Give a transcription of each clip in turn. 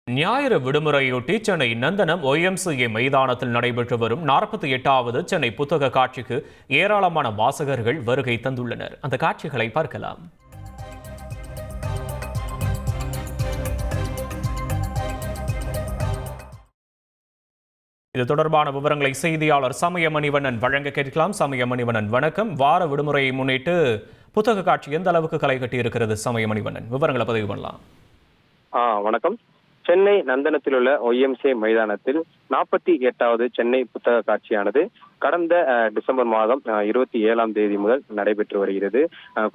ஞாயிறு விடுமுறையொட்டி சென்னை நந்தனம் OMCA மைதானத்தில் நடைபெற்று வரும் 48வது சென்னை புத்தக காட்சிக்கு ஏராளமான வாசகர்கள் வருகை தந்துள்ளனர். அந்த காட்சிகளை பார்க்கலாம். இது தொடர்பான விவரங்களை செய்தியாளர் சமயமணிவண்ணன் வழங்க கேட்கலாம். சமயமணிவண்ணன், வணக்கம். வார விடுமுறையை முன்னிட்டு புத்தக காட்சி எந்த அளவுக்கு களை கட்டி இருக்கிறது? சமயமணிவண்ணன், விவரங்களை பதிவு பண்ணலாம். வணக்கம். சென்னை நந்தனத்தில் உள்ள OMCA மைதானத்தில் 48வது சென்னை புத்தக காட்சியானது கடந்த டிசம்பர் மாதம் 27ஆம் தேதி முதல் நடைபெற்று வருகிறது.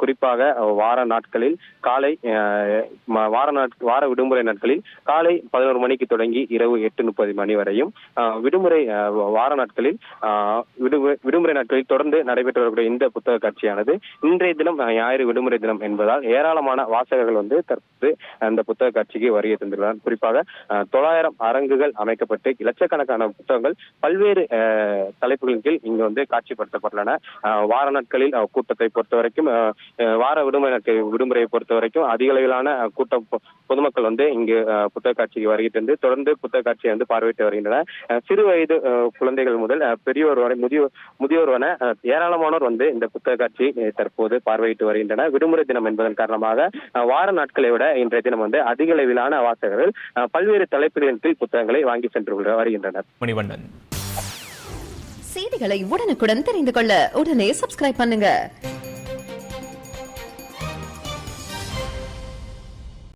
குறிப்பாக வார நாட்களில் காலை வார விடுமுறை நாட்களில் காலை 11 மணிக்கு தொடங்கி இரவு 8:30 மணி வரையும், வார நாட்களில் விடுமுறை நாட்களில் தொடர்ந்து நடைபெற்று வரக்கூடிய இந்த புத்தக காட்சியானது இன்றைய தினம் ஞாயிறு விடுமுறை தினம் என்பதால் ஏராளமான வாசகர்கள் தற்போது அந்த புத்தக காட்சிக்கு வருகை தந்துள்ளனர். குறிப்பாக 900 அரங்குகள் அமைக்கப்பட்டு லட்சக்கணக்கான புத்தகங்கள் பல்வேறு தலைப்புகளின் கீழ் இங்கு காட்சிப்படுத்தப்பட்டுள்ளன. வார நாட்களில் கூட்டத்தை பொறுத்த வரைக்கும், வார விடுமுறையை பொறுத்த வரைக்கும் அதிக அளவிலான கூட்டம் பொதுமக்கள் இங்கு புத்தக காட்சிக்கு வருகை தந்து தொடர்ந்து புத்தக காட்சியை பார்வையிட்டு வருகின்றனர். சிறு வயது குழந்தைகள் முதல் பெரியோர் வரை முதியோர் என ஏராளமானோர் இந்த புத்தக காட்சியை தற்போது பார்வையிட்டு வருகின்றனர். விடுமுறை தினம் என்பதன் காரணமாக வார நாட்களை விட இன்றைய தினம் அதிக அளவிலான வாசகர்கள் பல்வேறு தலைப்புகளின் கீழ் புத்தகங்களை வாங்கி சென்று வருகின்றனர். மணிவண்ணன், செய்திகளை உடனுக்குடன் தெரிந்து கொள்ள உடனே சப்ஸ்கிரைப் பண்ணுங்க.